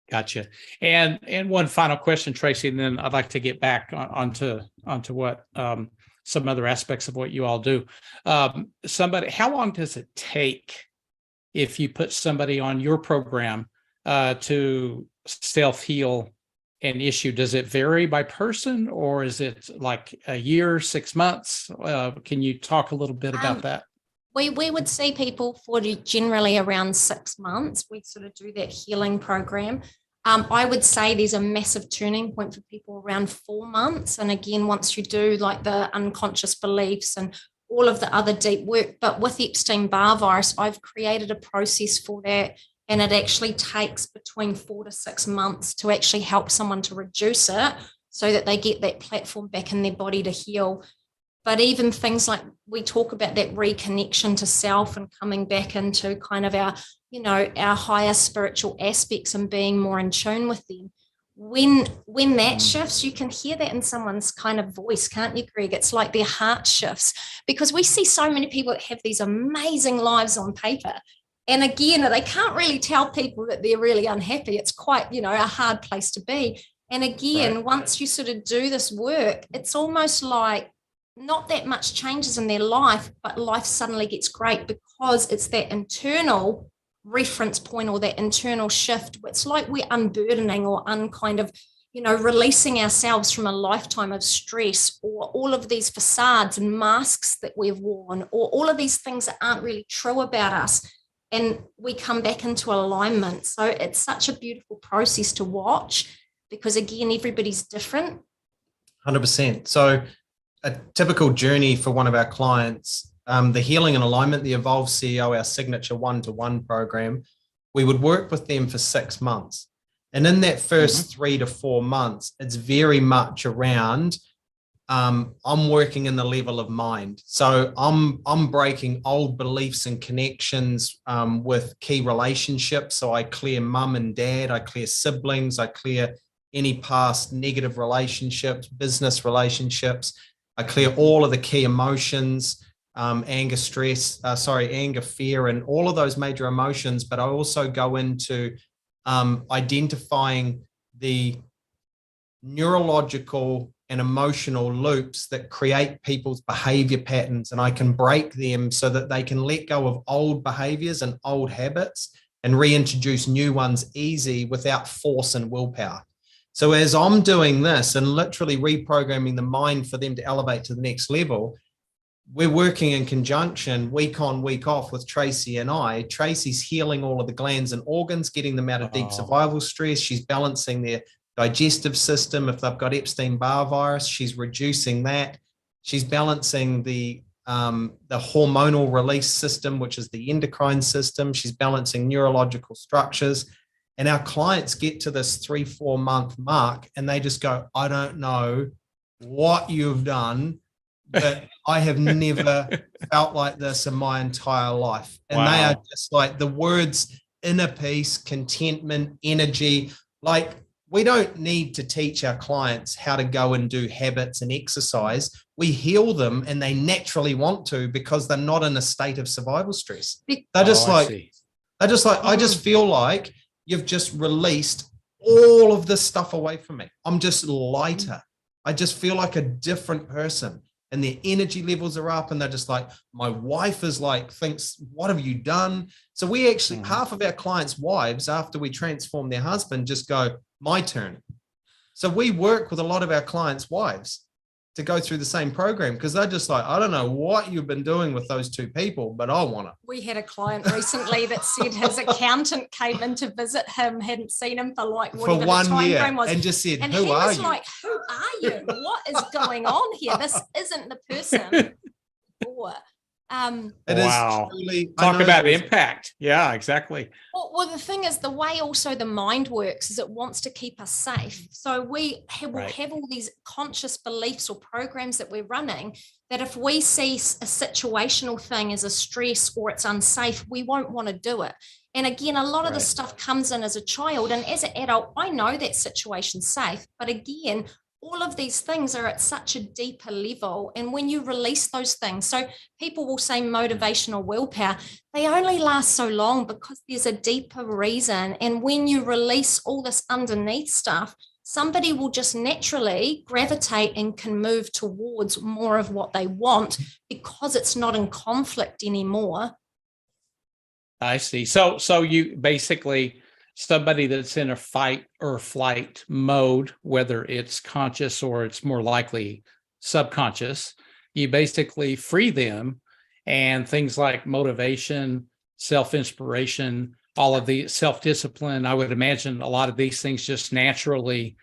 Gotcha. And one final question, Tracey, and then I'd like to get back onto what some other aspects of what you all do. How long does it take if you put somebody on your program to self-heal an issue? Does it vary by person, or is it like a year, 6 months? Can you talk a little bit about that? We would see people for generally around 6 months. We sort of do that healing program. I would say there's a massive turning point for people around 4 months. And again, once you do like the unconscious beliefs and all of the other deep work, but with Epstein-Barr virus, I've created a process for that. And it actually takes between 4 to 6 months to actually help someone to reduce it so that they get that platform back in their body to heal. But even things like we talk about that reconnection to self and coming back into kind of our, our higher spiritual aspects and being more in tune with them. When that shifts, you can hear that in someone's kind of voice, can't you, Greg? It's like their heart shifts, because we see so many people that have these amazing lives on paper. And again, they can't really tell people that they're really unhappy. It's quite, a hard place to be. And again, once you sort of do this work, it's almost like not that much changes in their life, but life suddenly gets great because it's that internal reference point or that internal shift. It's like we're unburdening or releasing ourselves from a lifetime of stress, or all of these facades and masks that we've worn, or all of these things that aren't really true about us. And we come back into alignment. So it's such a beautiful process to watch, because again, everybody's different. 100%. So a typical journey for one of our clients, the Healing and Alignment, the Evolve CEO, our signature one-to-one program, we would work with them for 6 months. And in that first 3 to 4 months, it's very much around, I'm working in the level of mind. So I'm breaking old beliefs and connections with key relationships. So I clear mum and dad, I clear siblings, I clear any past negative relationships, business relationships. I clear all of the key emotions, anger, fear, and all of those major emotions. But I also go into identifying the neurological and emotional loops that create people's behavior patterns. And I can break them so that they can let go of old behaviors and old habits and reintroduce new ones easy without force and willpower. So as I'm doing this and literally reprogramming the mind for them to elevate to the next level, we're working in conjunction week on, week off with Tracey and I. Tracey's healing all of the glands and organs, getting them out of deep survival stress. She's balancing their digestive system. If they've got Epstein-Barr virus, she's reducing that. She's balancing the hormonal release system, which is the endocrine system. She's balancing neurological structures. And our clients get to this 3-4 month mark and they just go, I don't know what you've done, but I have never felt like this in my entire life. And they are just like the words inner peace, contentment, energy. Like, we don't need to teach our clients how to go and do habits and exercise. We heal them and they naturally want to, because they're not in a state of survival stress. They're just I just feel like you've just released all of this stuff away from me. I'm just lighter. I just feel like a different person, and their energy levels are up, and they're just like, my wife is like, thinks, what have you done? So we actually, half of our clients' wives, after we transform their husband, just go, my turn. So we work with a lot of our clients' wives to go through the same program, because they're just like, I don't know what you've been doing with those two people, but I want to. We had a client recently that said his accountant came in to visit him, hadn't seen him for like whatever the time frame was, and just said, and who he are was you? like, who are you? What is going on here? This isn't the person. It is truly, talk about impact. Yeah, exactly. Well, the thing is, the way also the mind works is it wants to keep us safe. So we will have all these conscious beliefs or programs that we're running that if we see a situational thing as a stress or it's unsafe, we won't want to do it. And again, a lot of the stuff comes in as a child, and as an adult, I know that situation's safe, but again, all of these things are at such a deeper level. And when you release those things, so people will say motivation or willpower, they only last so long because there's a deeper reason. And when you release all this underneath stuff, somebody will just naturally gravitate and can move towards more of what they want because it's not in conflict anymore. I see. So you basically, somebody that's in a fight or flight mode, whether it's conscious or it's more likely subconscious, you basically free them, and things like motivation, self-inspiration, all of the self-discipline, I would imagine a lot of these things just naturally,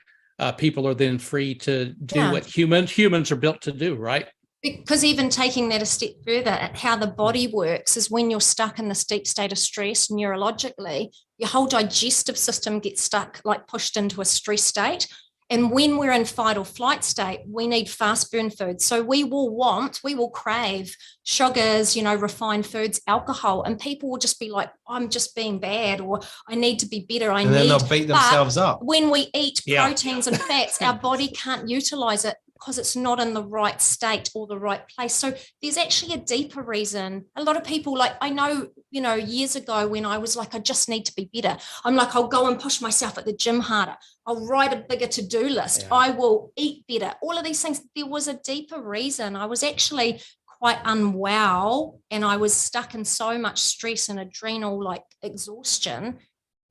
people are then free to do what humans are built to do, right? Because even taking that a step further, at how the body works is when you're stuck in this deep state of stress neurologically, your whole digestive system gets stuck, like pushed into a stress state. And when we're in fight or flight state, we need fast burn foods. So we will crave sugars, refined foods, alcohol, and people will just be like, I'm just being bad, or I need to be better. And then they'll beat themselves up. When we eat proteins and fats, our body can't utilize it because it's not in the right state or the right place. So there's actually a deeper reason. A lot of people, like, I know, years ago when I was like, I just need to be better, I'm like, I'll go and push myself at the gym harder. I'll write a bigger to-do list. Yeah. I will eat better. All of these things. There was a deeper reason. I was actually quite unwell, and I was stuck in so much stress and adrenal exhaustion.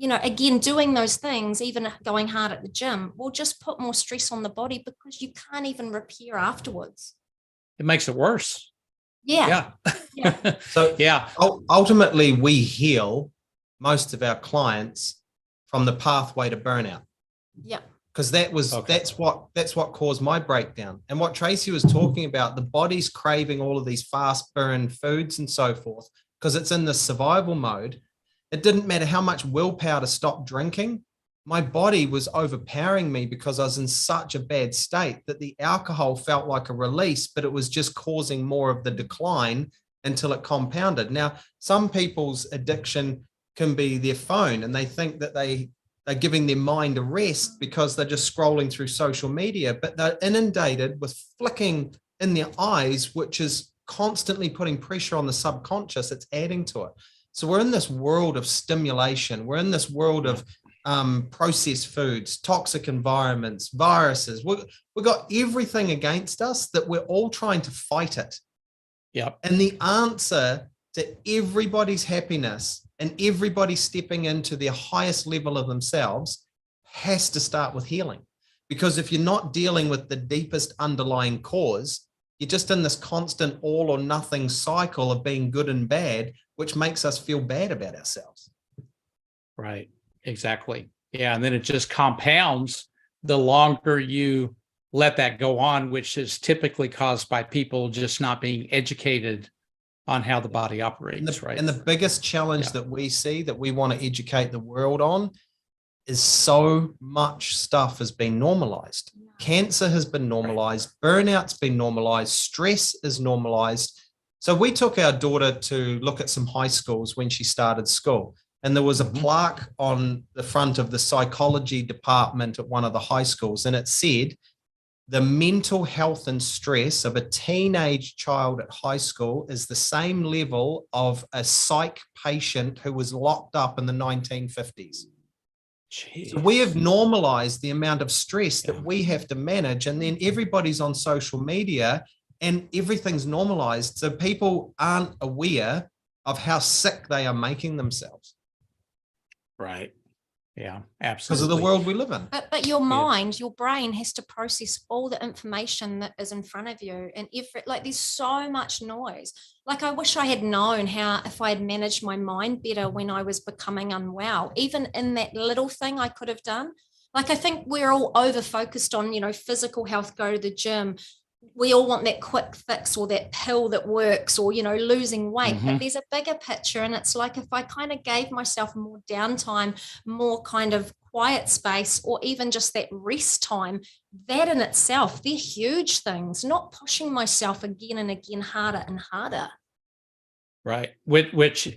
Again, doing those things, even going hard at the gym, will just put more stress on the body because you can't even repair afterwards. It makes it worse. Yeah. So yeah, ultimately, we heal most of our clients from the pathway to burnout. Yeah. Because that's what caused my breakdown. And what Tracey was talking about, the body's craving all of these fast burn foods and so forth, because it's in the survival mode. It didn't matter how much willpower to stop drinking. My body was overpowering me because I was in such a bad state that the alcohol felt like a release, but it was just causing more of the decline until it compounded. Now, some people's addiction can be their phone, and they think that they're giving their mind a rest because they're just scrolling through social media, but they're inundated with flicking in their eyes, which is constantly putting pressure on the subconscious. It's adding to it. So we're in this world of stimulation. We're in this world of processed foods, toxic environments, viruses. We've got everything against us that we're all trying to fight it. Yep. And the answer to everybody's happiness and everybody stepping into their highest level of themselves has to start with healing. Because if you're not dealing with the deepest underlying cause, you're just in this constant all or nothing cycle of being good and bad, which makes us feel bad about ourselves. Right. Exactly. Yeah. And then it just compounds the longer you let that go on, which is typically caused by people just not being educated on how the body operates, right? And the biggest challenge that we see, that we want to educate the world on, is so much stuff has been normalized. Cancer has been normalized. Burnout's been normalized. Stress is normalized. So we took our daughter to look at some high schools when she started school. And there was a plaque on the front of the psychology department at one of the high schools. And it said, the mental health and stress of a teenage child at high school is the same level of a psych patient who was locked up in the 1950s. Jeez. So we have normalized the amount of stress that we have to manage. And then everybody's on social media and everything's normalized. So people aren't aware of how sick they are making themselves. Right. Yeah, absolutely. Because of the world we live in. But your mind, your brain has to process all the information that is in front of you. And there's so much noise. Like, I wish I had known if I had managed my mind better when I was becoming unwell, even in that little thing I could have done. Like, I think we're all over focused on, physical health, go to the gym. We all want that quick fix or that pill that works, or, losing weight. But there's a bigger picture. And it's like, if I kind of gave myself more downtime, more kind of quiet space, or even just that rest time, that in itself, they're huge things, not pushing myself again and again, harder and harder. Right. Which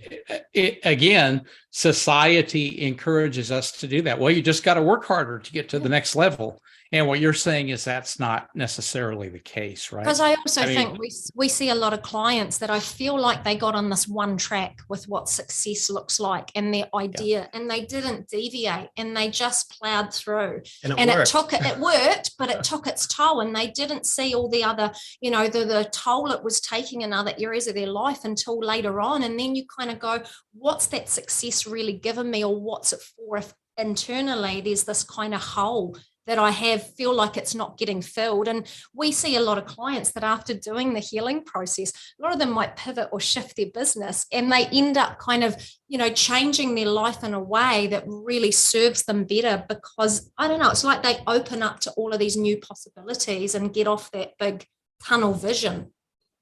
again, society encourages us to do that. Well, you just got to work harder to get to the next level. And what you're saying is that's not necessarily the case, right? Because I also think we see a lot of clients that I feel like they got on this one track with what success looks like and their idea, and they didn't deviate, and they just plowed through. And it worked, but it took its toll, and they didn't see all the other, the toll it was taking in other areas of their life until later on. And then you kind of go, what's that success really given me, or what's it for if internally there's this kind of hole that I feel like it's not getting filled. And we see a lot of clients that after doing the healing process, a lot of them might pivot or shift their business, and they end up kind of, changing their life in a way that really serves them better, because I don't know, it's like they open up to all of these new possibilities and get off that big tunnel vision.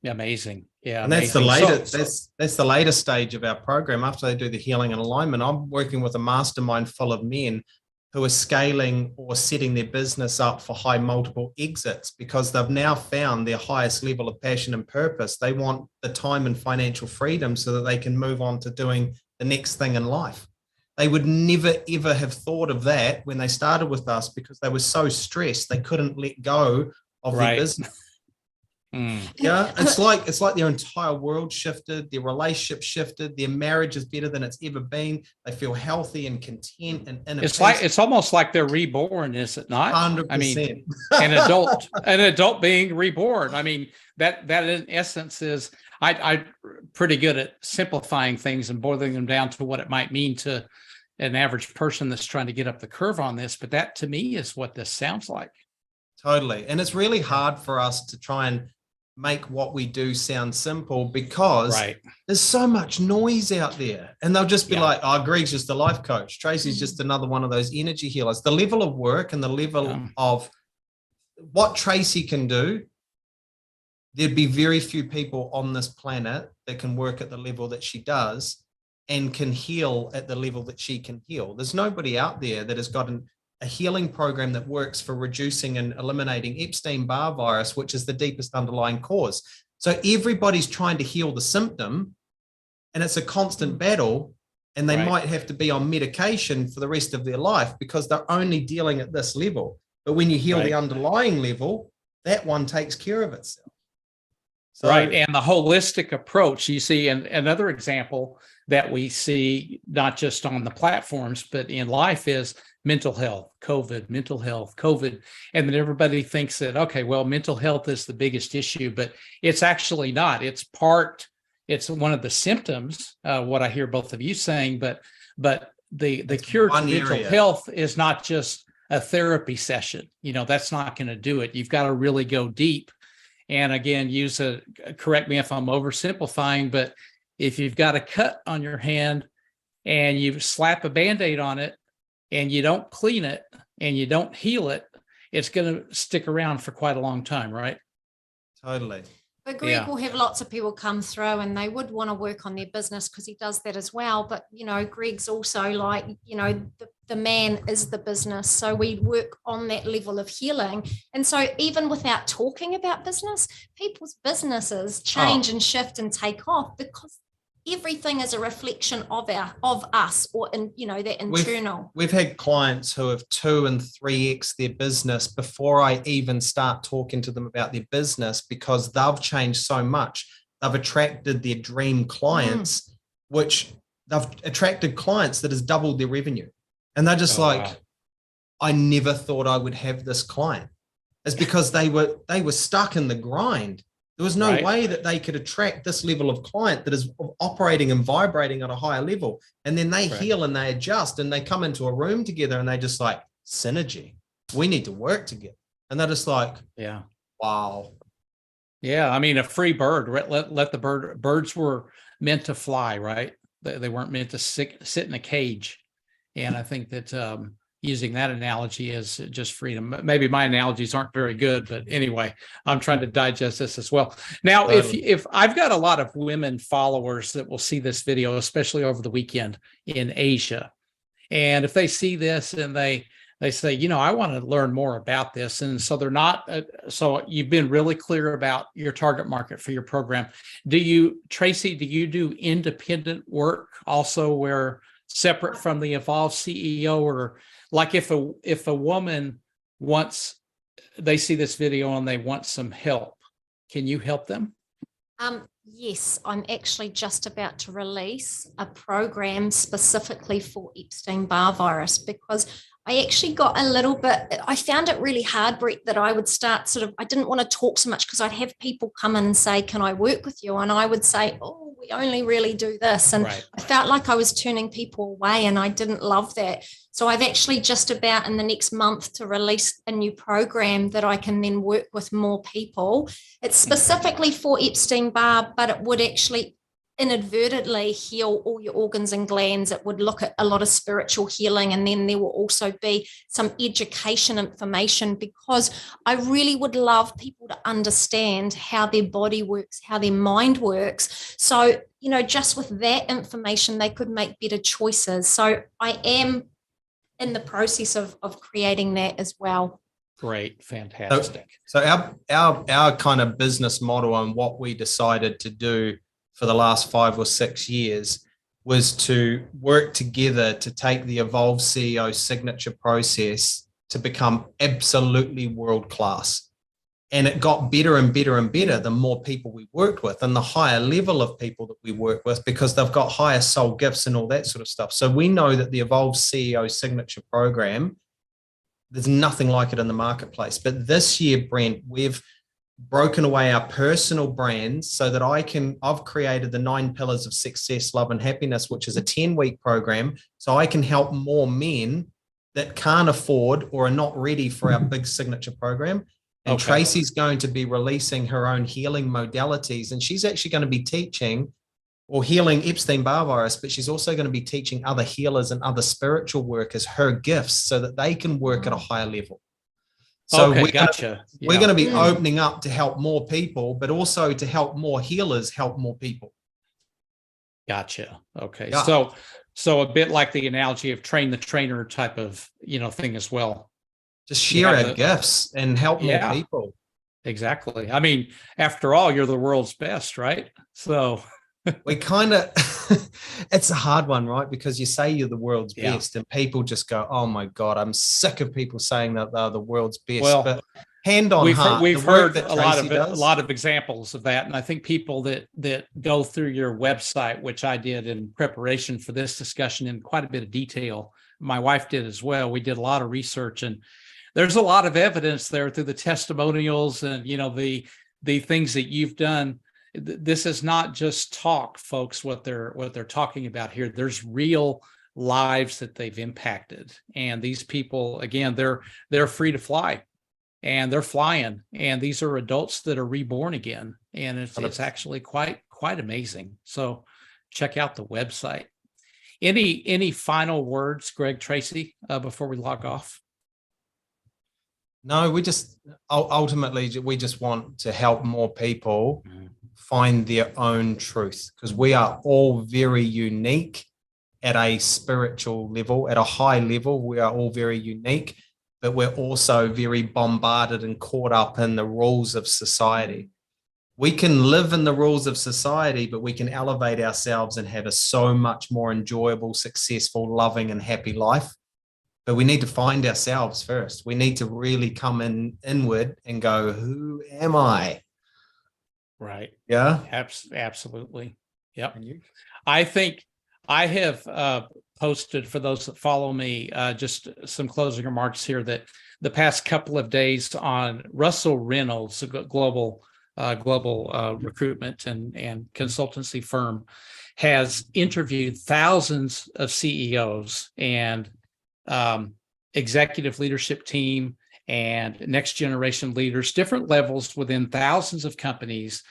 Amazing. Yeah. And amazing. That's the later stage of our program. After they do the healing and alignment, I'm working with a mastermind full of men who are scaling or setting their business up for high multiple exits, because they've now found their highest level of passion and purpose. They want the time and financial freedom so that they can move on to doing the next thing in life. They would never, ever have thought of that when they started with us, because they were so stressed they couldn't let go of their business. Yeah, it's like their entire world shifted, their relationship shifted, their marriage is better than it's ever been. They feel healthy and content and in it's almost like they're reborn, is it not? 100%. I mean, an adult being reborn. I mean, that in essence is I pretty good at simplifying things and boiling them down to what it might mean to an average person that's trying to get up the curve on this. But that to me is what this sounds like. Totally. And it's really hard for us to try and make what we do sound simple, because there's so much noise out there, and they'll just be like, oh, Greg's just a life coach, Tracey's just another one of those energy healers. The level of work and the level of what Tracey can do, there'd be very few people on this planet that can work at the level that she does and can heal at the level that she can heal. There's nobody out there that has got a healing program that works for reducing and eliminating Epstein-Barr virus, which is the deepest underlying cause. So everybody's trying to heal the symptom, and it's a constant battle, and they might have to be on medication for the rest of their life because they're only dealing at this level. But when you heal the underlying level, that one takes care of itself. So, and the holistic approach, you see, and another example that we see not just on the platforms, but in life is mental health, COVID. And then everybody thinks that, okay, well, mental health is the biggest issue, but it's actually not. It's one of the symptoms, what I hear both of you saying, but the cure to mental health is not just a therapy session. That's not going to do it. You've got to really go deep. And again, correct me if I'm oversimplifying, but if you've got a cut on your hand and you slap a Band-Aid on it and you don't clean it and you don't heal it, it's going to stick around for quite a long time, right? Totally. But Greg will have lots of people come through and they would want to work on their business because he does that as well. But, Greg's also like, the man is the business. So we work on that level of healing. And so even without talking about business, people's businesses change and shift and take off because everything is a reflection of us, or that internal. We've had clients who have 2 and 3x their business before I even start talking to them about their business, because they've changed so much. They've attracted their dream clients, which they've attracted clients that has doubled their revenue. And they're just I never thought I would have this client. It's because they were stuck in the grind. There was no way that they could attract this level of client that is operating and vibrating at a higher level. And then they heal and they adjust and they come into a room together and they just like, synergy. We need to work together. And they're just like, wow. Yeah. I mean, a free bird, let the birds were meant to fly, right? They weren't meant to sit in a cage. And I think that using that analogy is just freedom. Maybe my analogies aren't very good, but anyway, I'm trying to digest this as well. Now, if I've got a lot of women followers that will see this video, especially over the weekend in Asia, and if they see this and they say, I want to learn more about this, and so they're not. So you've been really clear about your target market for your program. Tracey, do you do independent work also, where separate from the Evolve CEO, or like if a woman they see this video and they want some help, can you help them? Yes, I'm actually just about to release a program specifically for Epstein-Barr virus, because I actually got I found it really hard, Brett, that I would start I didn't want to talk so much because I'd have people come in and say, can I work with you? And I would say, oh, we only really do this. And Right. I felt like I was turning people away, and I didn't love that. So I've actually just about in the next month to release a new program that I can then work with more people. It's specifically for Epstein-Barr, but it would actually inadvertently heal all your organs and glands. It would look at a lot of spiritual healing, and then there will also be some education information, because I really would love people to understand how their body works, how their mind works. So, just with that information, they could make better choices. So I am in the process of creating that as well. Great. Fantastic. So our kind of business model and what we decided to do for the last 5 or 6 years was to work together to take the Evolve CEO signature process to become absolutely world-class. And it got better and better and better the more people we worked with, and the higher level of people that we work with, because they've got higher soul gifts and all that sort of stuff. So we know that the Evolve CEO signature program, there's nothing like it in the marketplace. But this year, Brent, we've broken away our personal brands so that I've created the 9 pillars of success, love, and happiness, which is a 10-week program. So I can help more men that can't afford or are not ready for our big signature program. And Okay. Tracey's going to be releasing her own healing modalities, and she's actually going to be teaching or healing Epstein-Barr virus, but she's also going to be teaching other healers and other spiritual workers her gifts so that they can work at a higher level. So Okay, gotcha. We're going to be opening up to help more people, but also to help more healers help more people. Gotcha. Okay. Yeah. So a bit like the analogy of train the trainer type of, thing as well. Just share our gifts and help more people. Exactly. I mean, after all, you're the world's best, right? So we kind of, it's a hard one, right? Because you say you're the world's best and people just go, oh my God, I'm sick of people saying that they're the world's best. Well, but hand on heart, we've heard a does, lot of examples of that. And I think people that go through your website, which I did in preparation for this discussion in quite a bit of detail, my wife did as well. We did a lot of research, and there's a lot of evidence there through the testimonials and, the things that you've done. This is not just talk, folks, what they're talking about here. There's real lives that they've impacted. And these people, again, they're free to fly, and they're flying. And these are adults that are reborn again. And it's actually quite amazing. So check out the website. Any final words, Greg, Tracey, before we log off? No, we just ultimately want to help more people find their own truth, because we are all very unique at a spiritual level, at a high level. We are all very unique, but we're also very bombarded and caught up in the rules of society. We can live in the rules of society, but we can elevate ourselves and have a so much more enjoyable, successful, loving, and happy life. But we need to find ourselves first. We need to really come inward and go, who am I? Right. Yeah. Absolutely. Yep. I think I have posted, for those that follow me, just some closing remarks here, that the past couple of days on Russell Reynolds, a global recruitment and consultancy firm, has interviewed thousands of CEOs and executive leadership team and next generation leaders, different levels within thousands of companies,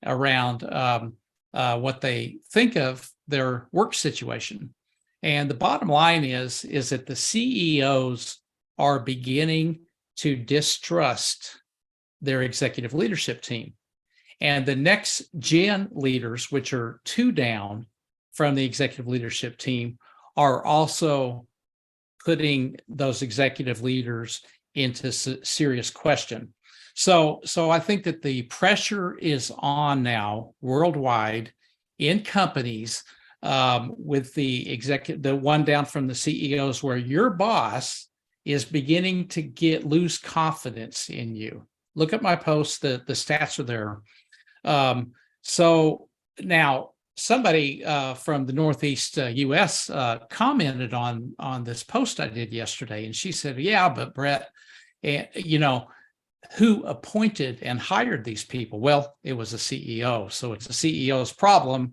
around what they think of their work situation. And the bottom line is that the CEOs are beginning to distrust their executive leadership team. And the next gen leaders, which are 2 down from the executive leadership team, are also putting those executive leaders into serious question. So I think that the pressure is on now worldwide in companies, with the one down from the CEOs, where your boss is beginning to lose confidence in you. Look at my post, the stats are there. So now somebody from the Northeast US commented on this post I did yesterday, and she said, yeah, but Brett, who appointed and hired these people? Well, it was a CEO. So it's a CEO's problem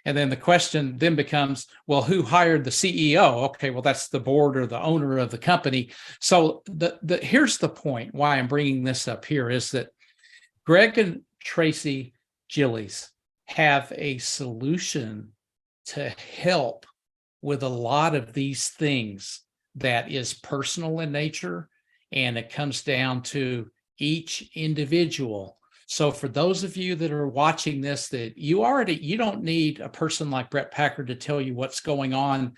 And then the question then becomes, well, who hired the CEO? Okay, well, that's the board or the owner of the company. So here's the point why I'm bringing this up here is that Greg and Tracey Gillies have a solution to help with a lot of these things that is personal in nature, and it comes down to each individual. So for those of you that are watching this, that you don't need a person like Brett Packard to tell you what's going on,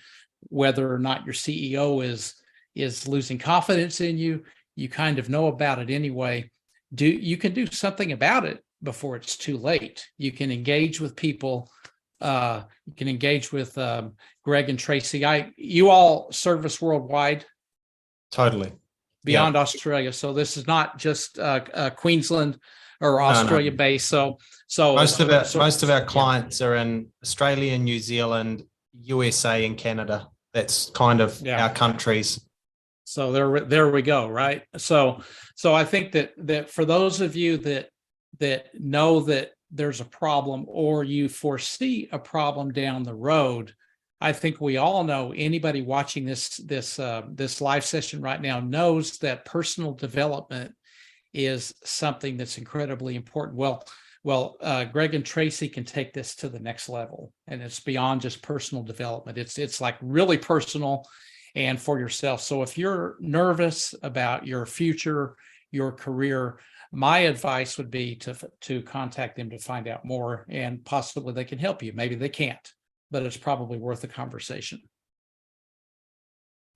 whether or not your CEO is losing confidence in you. You kind of know about it anyway. You can do something about it before it's too late. You can engage with people. You can engage with Greg and Tracey. You all service worldwide. Totally. Beyond Australia. So this is not just Queensland or Australia based. So most of our clients are in Australia, New Zealand, USA, and Canada. That's kind of our countries. So there we go. Right. So I think that for those of you that know that there's a problem or you foresee a problem down the road, I think we all know, anybody watching this live session right now knows that personal development is something that's incredibly important. Well, Greg and Tracey can take this to the next level, and it's beyond just personal development. It's like really personal and for yourself. So if you're nervous about your future, your career, my advice would be to contact them to find out more, and possibly they can help you. Maybe they can't, but it's probably worth a conversation.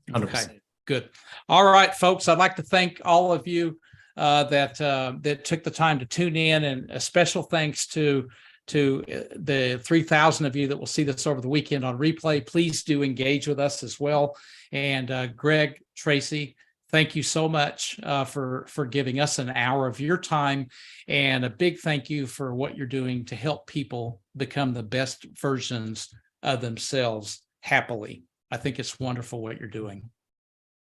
100%. Okay, good. All right, folks, I'd like to thank all of you that took the time to tune in, and a special thanks to the 3,000 of you that will see this over the weekend on replay. Please do engage with us as well. And Greg, Tracey, thank you so much for giving us an hour of your time, and a big thank you for what you're doing to help people become the best versions of themselves happily. I think it's wonderful what you're doing.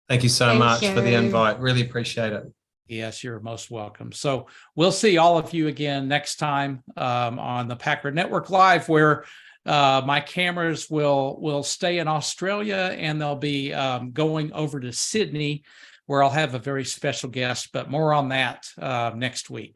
Thank you so much for the invite. Really appreciate it. Yes, you're most welcome. So we'll see all of you again next time on the Packard Network Live, where my cameras will stay in Australia, and they'll be going over to Sydney, where I'll have a very special guest, but more on that next week.